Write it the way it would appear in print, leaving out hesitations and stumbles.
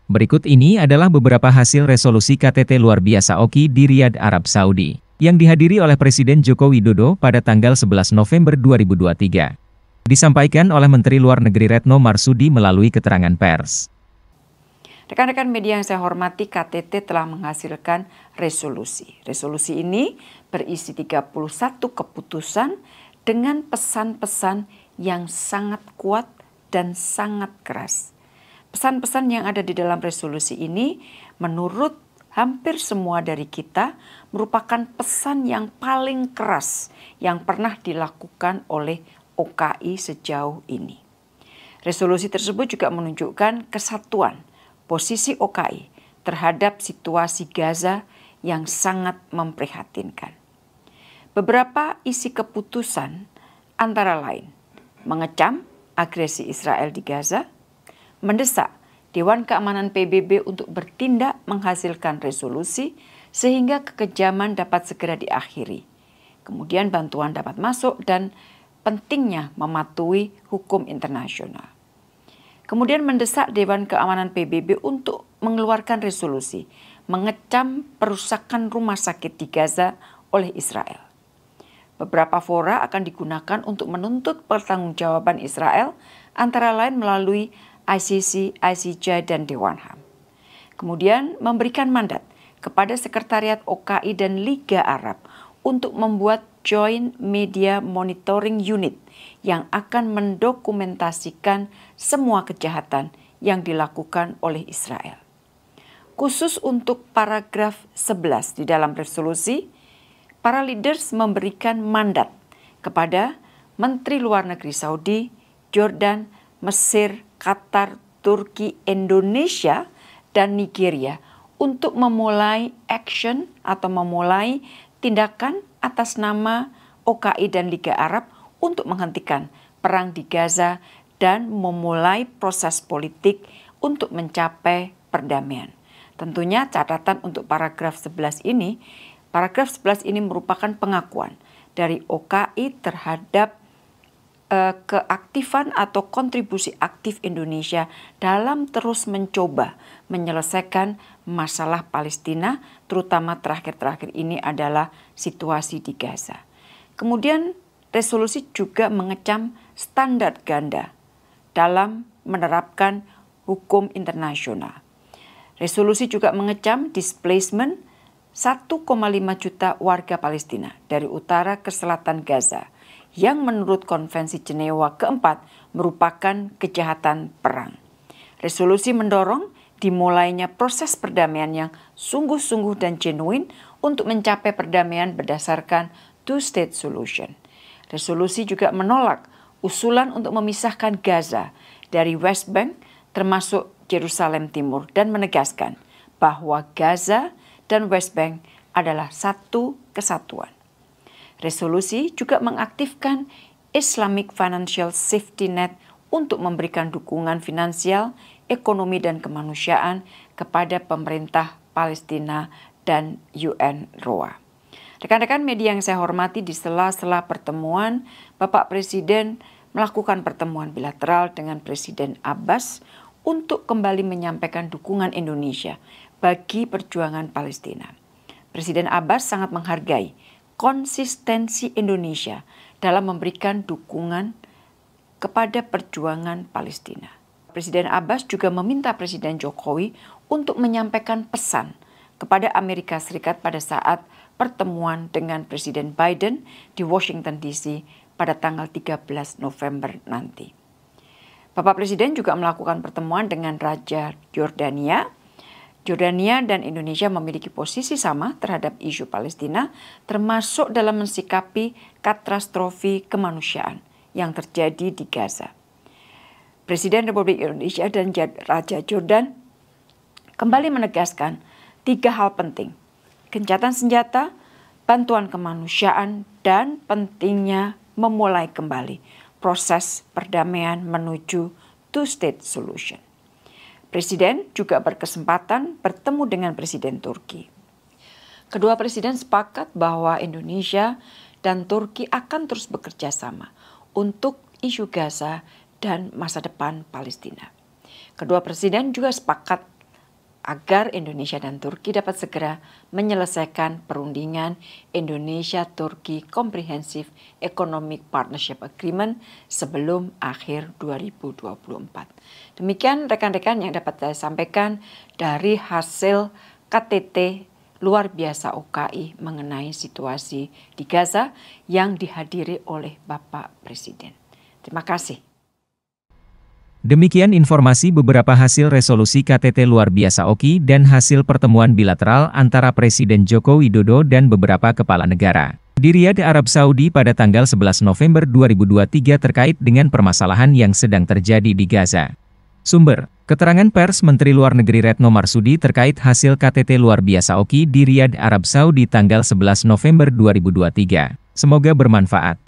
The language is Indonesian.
Berikut ini adalah beberapa hasil resolusi KTT luar biasa OKI di Riyadh, Arab Saudi, yang dihadiri oleh Presiden Joko Widodo pada tanggal 11 November 2023. Disampaikan oleh Menteri Luar Negeri Retno Marsudi melalui keterangan pers. Rekan-rekan media yang saya hormati, KTT telah menghasilkan resolusi. Resolusi ini berisi 31 keputusan dengan pesan-pesan yang sangat kuat dan sangat keras. Pesan-pesan yang ada di dalam resolusi ini menurut hampir semua dari kita merupakan pesan yang paling keras yang pernah dilakukan oleh OKI sejauh ini. Resolusi tersebut juga menunjukkan kesatuan posisi OKI terhadap situasi Gaza yang sangat memprihatinkan. Beberapa isi keputusan antara lain mengecam agresi Israel di Gaza, mendesak Dewan Keamanan PBB untuk bertindak menghasilkan resolusi sehingga kekejaman dapat segera diakhiri. Kemudian bantuan dapat masuk dan pentingnya mematuhi hukum internasional. Kemudian mendesak Dewan Keamanan PBB untuk mengeluarkan resolusi mengecam perusakan rumah sakit di Gaza oleh Israel. Beberapa fora akan digunakan untuk menuntut pertanggungjawaban Israel antara lain melalui ICC, ICJ, dan Dewan HAM. Kemudian memberikan mandat kepada Sekretariat OKI dan Liga Arab untuk membuat Joint Media Monitoring Unit yang akan mendokumentasikan semua kejahatan yang dilakukan oleh Israel. Khusus untuk paragraf 11 di dalam resolusi, para leaders memberikan mandat kepada Menteri Luar Negeri Saudi, Jordan, Mesir, Qatar, Turki, Indonesia, dan Nigeria untuk memulai action atau memulai tindakan atas nama OKI dan Liga Arab untuk menghentikan perang di Gaza dan memulai proses politik untuk mencapai perdamaian. Tentunya catatan untuk paragraf 11 ini, paragraf 11 ini merupakan pengakuan dari OKI terhadap keaktifan atau kontribusi aktif Indonesia dalam terus mencoba menyelesaikan masalah Palestina, terutama terakhir-terakhir ini adalah situasi di Gaza. Kemudian resolusi juga mengecam standar ganda dalam menerapkan hukum internasional. Resolusi juga mengecam displacement 1,5 juta warga Palestina dari utara ke selatan Gaza, yang menurut Konvensi Jenewa keempat merupakan kejahatan perang. Resolusi mendorong dimulainya proses perdamaian yang sungguh-sungguh dan genuine untuk mencapai perdamaian berdasarkan two-state solution. Resolusi juga menolak usulan untuk memisahkan Gaza dari West Bank termasuk Yerusalem Timur dan menegaskan bahwa Gaza dan West Bank adalah satu kesatuan. Resolusi juga mengaktifkan Islamic Financial Safety Net untuk memberikan dukungan finansial, ekonomi, dan kemanusiaan kepada pemerintah Palestina dan UNRWA. Rekan-rekan media yang saya hormati, di sela-sela pertemuan, Bapak Presiden melakukan pertemuan bilateral dengan Presiden Abbas untuk kembali menyampaikan dukungan Indonesia bagi perjuangan Palestina. Presiden Abbas sangat menghargai konsistensi Indonesia dalam memberikan dukungan kepada perjuangan Palestina. Presiden Abbas juga meminta Presiden Jokowi untuk menyampaikan pesan kepada Amerika Serikat pada saat pertemuan dengan Presiden Biden di Washington DC pada tanggal 13 November nanti. Bapak Presiden juga melakukan pertemuan dengan Raja Yordania. Jordania dan Indonesia memiliki posisi sama terhadap isu Palestina, termasuk dalam mensikapi katastrofi kemanusiaan yang terjadi di Gaza. Presiden Republik Indonesia dan Raja Jordan kembali menegaskan 3 hal penting: gencatan senjata, bantuan kemanusiaan, dan pentingnya memulai kembali proses perdamaian menuju two-state solution. Presiden juga berkesempatan bertemu dengan Presiden Turki. Kedua presiden sepakat bahwa Indonesia dan Turki akan terus bekerja sama untuk isu Gaza dan masa depan Palestina. Kedua presiden juga sepakat agar Indonesia dan Turki dapat segera menyelesaikan perundingan Indonesia-Turki Comprehensive Economic Partnership Agreement sebelum akhir 2024. Demikian rekan-rekan yang dapat saya sampaikan dari hasil KTT luar biasa OKI mengenai situasi di Gaza yang dihadiri oleh Bapak Presiden. Terima kasih. Demikian informasi beberapa hasil resolusi KTT luar biasa OKI dan hasil pertemuan bilateral antara Presiden Joko Widodo dan beberapa kepala negara di Riyadh, Arab Saudi pada tanggal 11 November 2023 terkait dengan permasalahan yang sedang terjadi di Gaza. Sumber, keterangan pers Menteri Luar Negeri Retno Marsudi terkait hasil KTT luar biasa OKI di Riyadh, Arab Saudi tanggal 11 November 2023. Semoga bermanfaat.